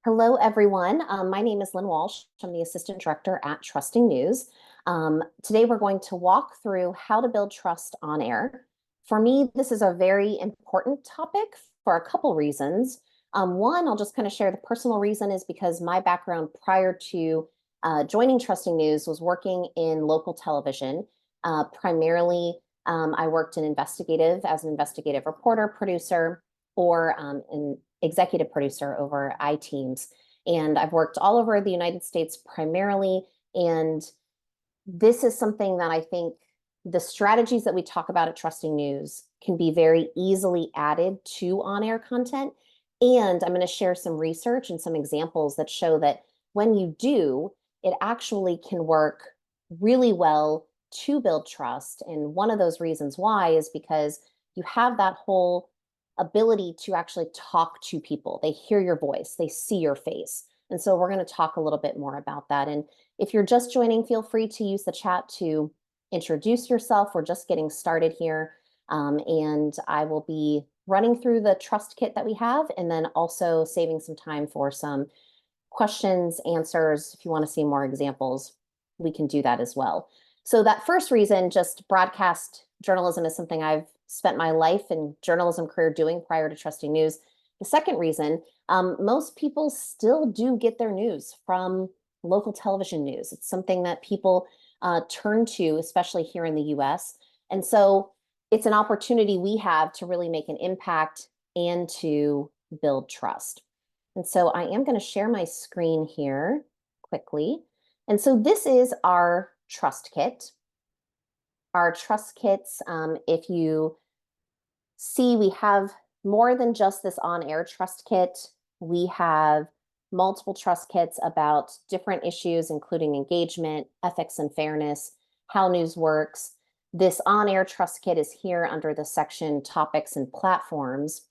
Hello, everyone. My name is Lynn Walsh. I'm the Assistant Director at Trusting News. Today, we're going to walk through how to build trust on air. For me, this is a very important topic for a couple reasons. One, I'll just kind of share the personal reason is because my background prior to joining Trusting News was working in local television. Primarily, I worked as an investigative reporter, producer, or an executive producer over iTeams. And I've worked all over the United States primarily. And this is something that I think the strategies that we talk about at Trusting News can be very easily added to on-air content. And I'm going to share some research and some examples that show that when you do, it actually can work really well to build trust. And one of those reasons why is because you have that whole ability to actually talk to people. They hear your voice, they see your face. And so we're going to talk a little bit more about that. And if you're just joining, feel free to use the chat to introduce yourself. We're just getting started here. And I will be running through the trust kit that we have, and then also saving some time for some questions, answers. If you want to see more examples, we can do that as well. So that first reason, just broadcast journalism is something I've spent my life and journalism career doing prior to Trusting News. The second reason, most people still do get their news from local television news. It's something that people turn to, especially here in the US. And so it's an opportunity we have to really make an impact and to build trust. And so I am going to share my screen here quickly. And so this is our trust kit. Our trust kits, if you see, we have more than just this on-air trust kit. We have multiple trust kits about different issues, including engagement, ethics and fairness, how news works. This on-air trust kit is here under the section topics and platforms.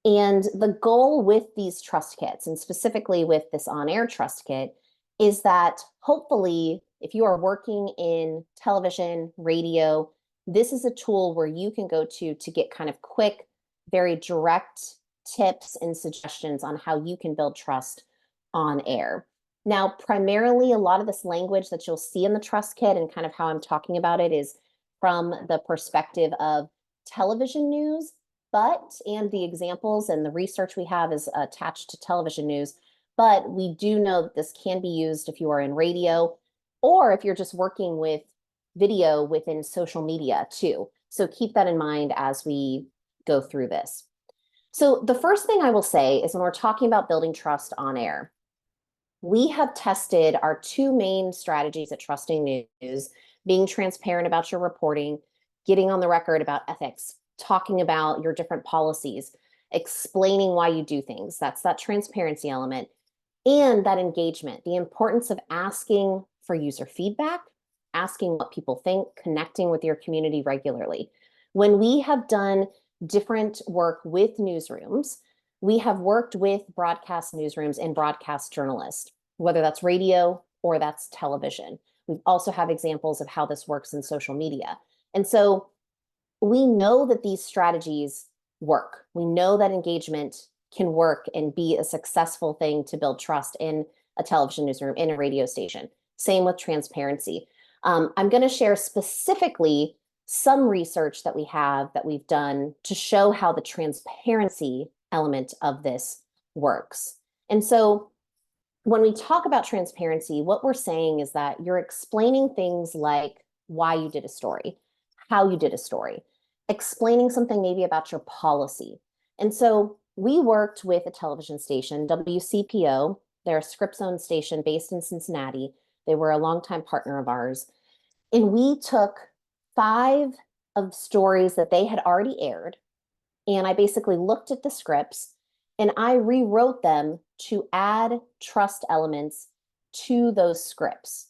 And the goal with these trust kits, and specifically with this on-air trust kit, is that hopefully, if you are working in television, radio, this is a tool where you can go to get kind of quick, very direct tips and suggestions on how you can build trust on air. Now, primarily, a lot of this language that you'll see in the trust kit and kind of how I'm talking about it is from the perspective of television news, and the examples and the research we have is attached to television news. But we do know that this can be used if you are in radio or if you're just working with video within social media too. So keep that in mind as we go through this. So the first thing I will say is when we're talking about building trust on air, we have tested our two main strategies at Trusting News, being transparent about your reporting, getting on the record about ethics, talking about your different policies, explaining why you do things. That's that transparency element. And that engagement, the importance of asking for user feedback, asking what people think, connecting with your community regularly. When we have done different work with newsrooms, we have worked with broadcast newsrooms and broadcast journalists, whether that's radio or that's television. We also have examples of how this works in social media. And so we know that these strategies work. We know that engagement can work and be a successful thing to build trust in a television newsroom, in a radio station. Same with transparency. I'm going to share specifically some research that we've done to show how the transparency element of this works. And so when we talk about transparency, what we're saying is that you're explaining things like why you did a story, how you did a story, explaining something maybe about your policy. And so we worked with a television station, WCPO. They're a script-owned station based in Cincinnati. They were a longtime partner of ours. And we took 5 of stories that they had already aired, and I basically looked at the scripts and I rewrote them to add trust elements to those scripts.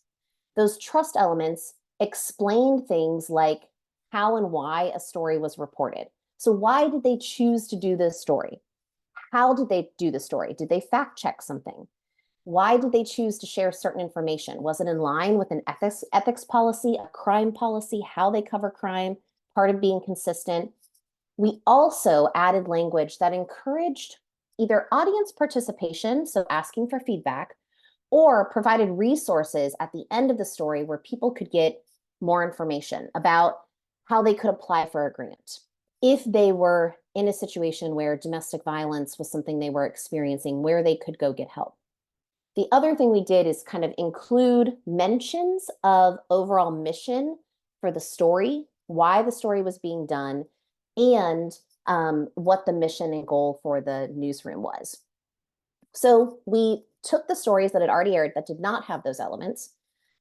Those trust elements explained things like how and why a story was reported. So why did they choose to do this story? How did they do the story? Did they fact check something? Why did they choose to share certain information? Was it in line with an ethics policy, a crime policy, how they cover crime, part of being consistent? We also added language that encouraged either audience participation, so asking for feedback, or provided resources at the end of the story where people could get more information about how they could apply for a grant. If they were in a situation where domestic violence was something they were experiencing, where they could go get help. The other thing we did is kind of include mentions of overall mission for the story, why the story was being done, and what the mission and goal for the newsroom was. So we took the stories that had already aired that did not have those elements.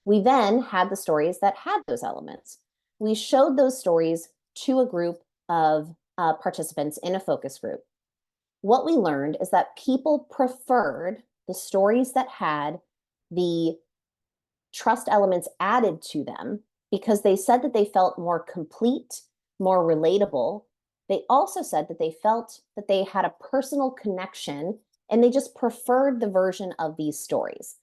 We then had the stories that had those elements. We showed those stories to a group of participants in a focus group. What we learned is that people preferred the stories that had the trust elements added to them because they said that they felt more complete, more relatable. They also said that they felt that they had a personal connection and they just preferred the version of these stories.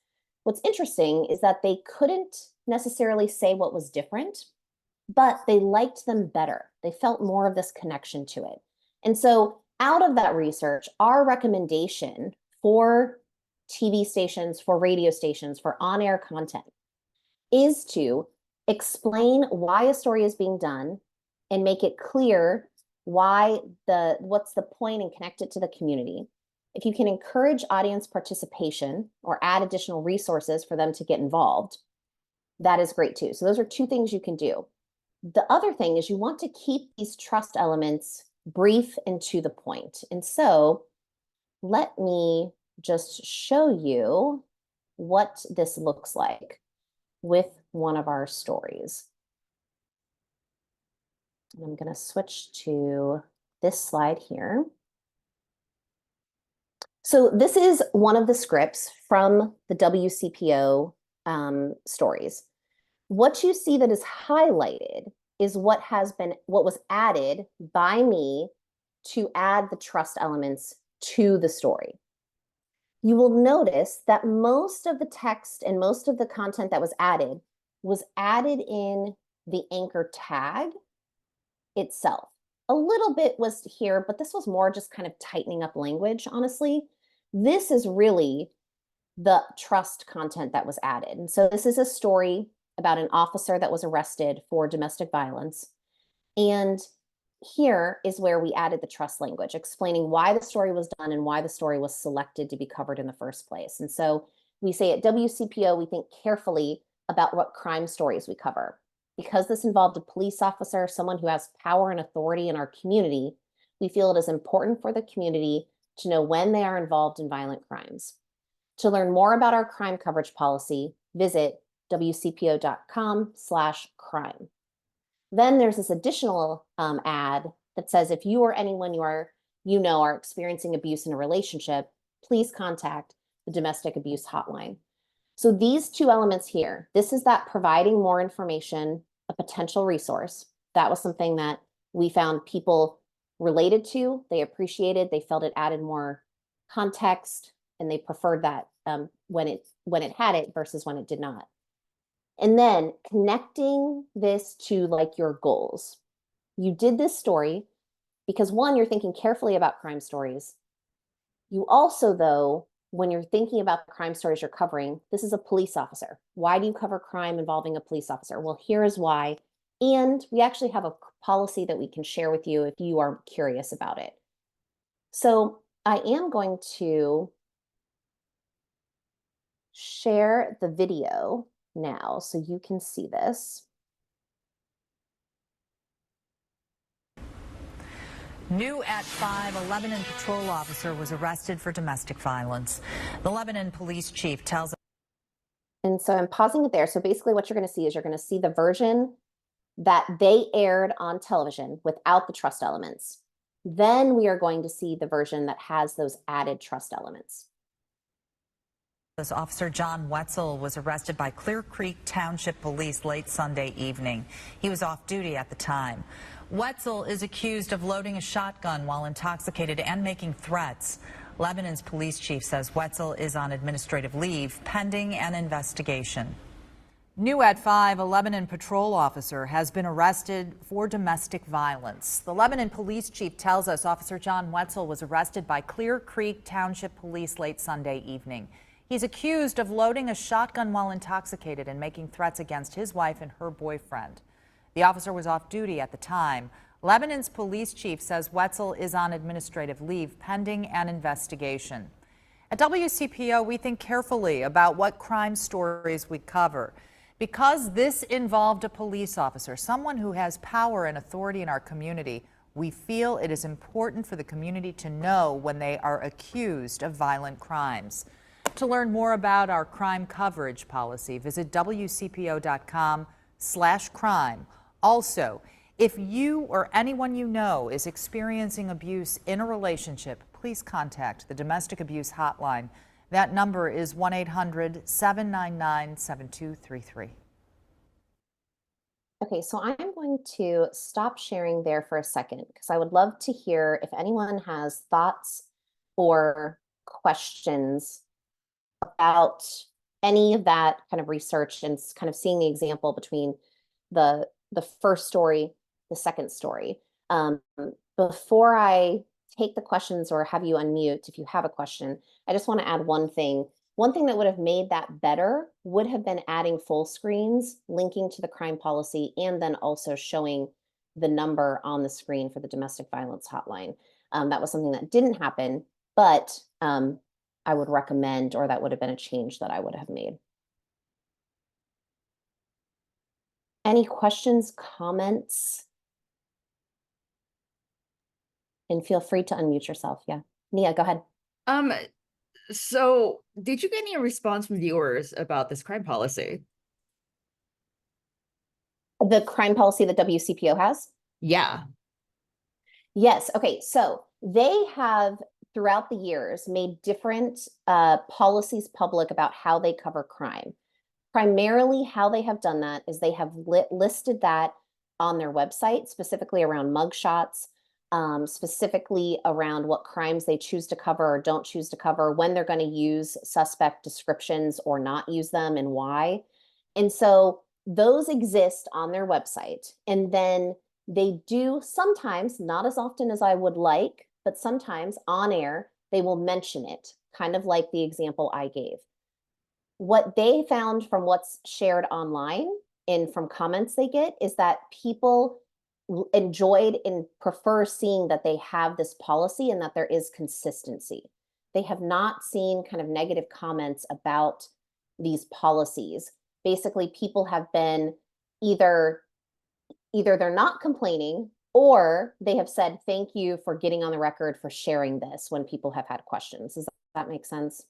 What's interesting is that they couldn't necessarily say what was different, but they liked them better. They felt more of this connection to it. And so out of that research, our recommendation for TV stations, for radio stations, for on-air content is to explain why a story is being done and make it clear what's the point and connect it to the community. If you can encourage audience participation or add additional resources for them to get involved, that is great too. So those are two things you can do. The other thing is you want to keep these trust elements brief and to the point. And so let me just show you what this looks like with one of our stories. And I'm going to switch to this slide here. So this is one of the scripts from the WCPO stories. What you see that is highlighted is what was added by me to add the trust elements to the story. You will notice that most of the text and most of the content that was added in the anchor tag itself. A little bit was here, but this was more just kind of tightening up language, honestly. This is really the trust content that was added. And so this is a story about an officer that was arrested for domestic violence. And here is where we added the trust language, explaining why the story was done and why the story was selected to be covered in the first place. And so we say at WCPO, we think carefully about what crime stories we cover. Because this involved a police officer, someone who has power and authority in our community, we feel it is important for the community to know when they are involved in violent crimes. To learn more about our crime coverage policy, visit wcpo.com/crime. Then there's this additional ad that says, if you or anyone are experiencing abuse in a relationship, please contact the domestic abuse hotline. So these two elements here, this is that providing more information, a potential resource. That was something that we found people related to, they appreciated, they felt it added more context, and they preferred that when it had it versus when it did not. And then connecting this to like your goals. You did this story because one, you're thinking carefully about crime stories. You also, though, when you're thinking about the crime stories you're covering, this is a police officer. Why do you cover crime involving a police officer? Well, here is why. And we actually have a policy that we can share with you if you are curious about it. So I am going to share the video now so you can see this. New at 5, a Lebanon patrol officer was arrested for domestic violence. The Lebanon police chief tells. And so I'm pausing it there. So basically what you're going to see is you're going to see the version that they aired on television without the trust elements. Then we are going to see the version that has those added trust elements. Officer John Wetzel was arrested by Clear Creek Township Police late Sunday evening. He was off duty at the time. Wetzel is accused of loading a shotgun while intoxicated and making threats. Lebanon's police chief says Wetzel is on administrative leave pending an investigation. New at 5, a Lebanon patrol officer has been arrested for domestic violence. The Lebanon police chief tells us Officer John Wetzel was arrested by Clear Creek Township Police late Sunday evening. He's accused of loading a shotgun while intoxicated and making threats against his wife and her boyfriend. The officer was off duty at the time. Lebanon's police chief says Wetzel is on administrative leave pending an investigation. At WCPO, we think carefully about what crime stories we cover. Because this involved a police officer, someone who has power and authority in our community, we feel it is important for the community to know when they are accused of violent crimes. To learn more about our crime coverage policy, visit wcpo.com/crime. Also, if you or anyone you know is experiencing abuse in a relationship, please contact the Domestic Abuse Hotline. That number is 1-800-799-7233. Okay, so I'm going to stop sharing there for a second because I would love to hear if anyone has thoughts or questions about any of that kind of research and kind of seeing the example between the first story, the second story. Before I take the questions or have you unmute if you have a question, I just want to add one thing. One thing that would have made that better would have been adding full screens, linking to the crime policy, and then also showing the number on the screen for the domestic violence hotline. That was something that didn't happen, but I would recommend, or that would have been a change that I would have made. Any questions, comments? And feel free to unmute yourself. Yeah. Nia, go ahead. So did you get any response from viewers about this crime policy? The crime policy that WCPO has? Yeah. Yes. Okay. So they have throughout the years made different policies public about how they cover crime. Primarily how they have done that is they have listed that on their website, specifically around mugshots, specifically around what crimes they choose to cover or don't choose to cover, when they're going to use suspect descriptions or not use them and why. And so those exist on their website. And then they do sometimes, not as often as I would like, but sometimes on air, they will mention it, kind of like the example I gave. What they found from what's shared online and from comments they get is that people enjoyed and prefer seeing that they have this policy and that there is consistency. They have not seen kind of negative comments about these policies. Basically, people have been either they're not complaining or they have said, thank you for getting on the record for sharing this when people have had questions. Does that make sense?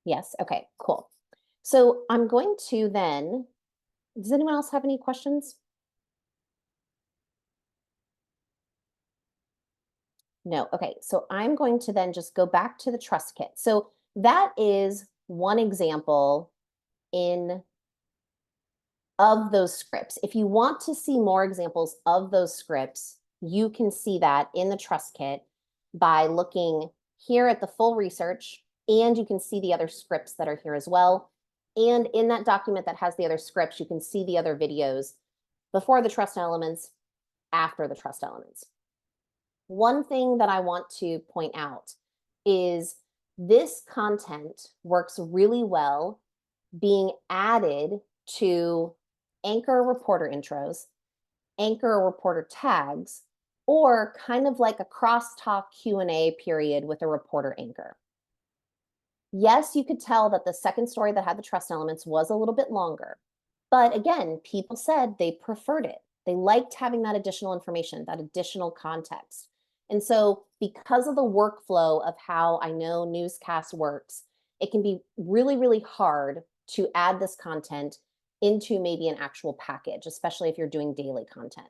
Yes. Okay, cool. So I'm going to then, does anyone else have any questions? No. Okay, so I'm going to then just go back to the trust kit. So that is one example of those scripts. If you want to see more examples of those scripts, you can see that in the trust kit by looking here at the full research, and you can see the other scripts that are here as well. And in that document that has the other scripts, you can see the other videos before the trust elements, after the trust elements. One thing that I want to point out is this content works really well being added to anchor reporter intros, anchor reporter tags, or kind of like a crosstalk Q&A period with a reporter anchor. Yes, you could tell that the second story that had the trust elements was a little bit longer. But again, people said they preferred it. They liked having that additional information, that additional context. And so because of the workflow of how I know newscast works, it can be really, really hard to add this content into maybe an actual package, especially if you're doing daily content.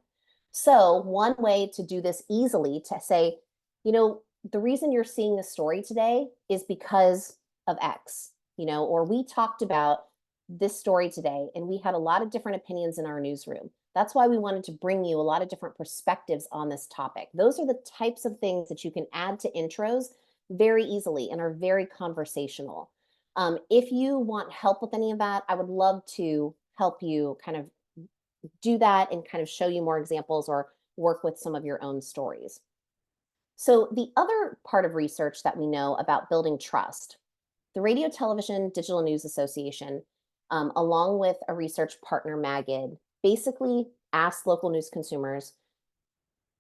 So one way to do this easily to say, you know, the reason you're seeing this story today is because of X, you know, or we talked about this story today and we had a lot of different opinions in our newsroom. That's why we wanted to bring you a lot of different perspectives on this topic. Those are the types of things that you can add to intros very easily and are very conversational. If you want help with any of that, I would love to help you kind of do that and kind of show you more examples or work with some of your own stories. So the other part of research that we know about building trust, the Radio Television Digital News Association, along with a research partner, Magid, basically asked local news consumers,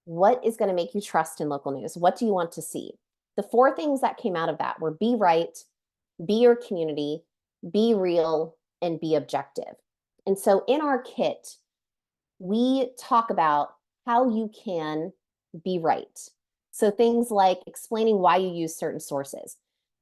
what is going to make you trust in local news? What do you want to see? The four things that came out of that were be right, be your community, be real, and be objective. And so in our kit, we talk about how you can be right. So things like explaining why you use certain sources,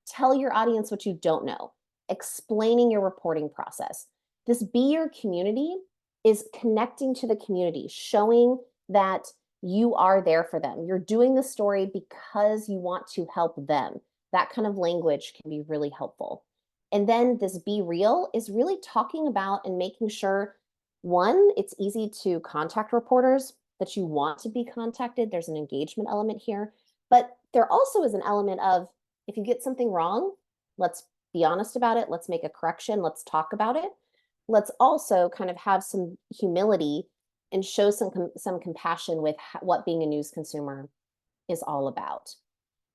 tell your audience what you don't know, explaining your reporting process. This be your community is connecting to the community, showing that you are there for them. You're doing the story because you want to help them. That kind of language can be really helpful. And then this be real is really talking about and making sure, one, it's easy to contact reporters, that you want to be contacted. There's an engagement element here. But there also is an element of, if you get something wrong, let's be honest about it. Let's make a correction. Let's talk about it. Let's also kind of have some humility and show some compassion with what being a news consumer is all about.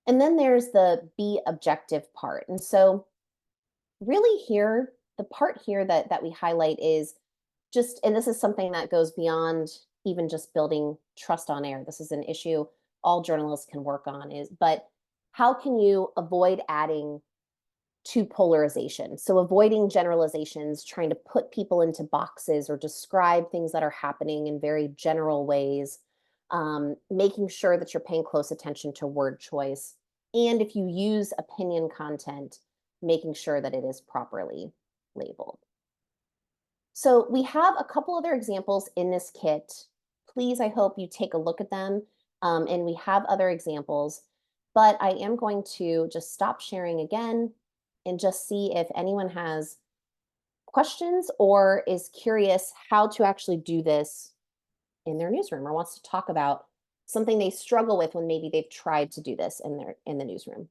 And then there's the be objective part. And so really here, the part here that we highlight is just, and this is something that goes beyond even just building trust on air. This is an issue all journalists can work on, but how can you avoid adding to polarization? So avoiding generalizations, trying to put people into boxes or describe things that are happening in very general ways, making sure that you're paying close attention to word choice. And if you use opinion content, making sure that it is properly labeled. So we have a couple other examples in this kit. Please, I hope you take a look at them. And we have other examples, but I am going to just stop sharing again and just see if anyone has questions or is curious how to actually do this in their newsroom or wants to talk about something they struggle with when maybe they've tried to do this in the newsroom.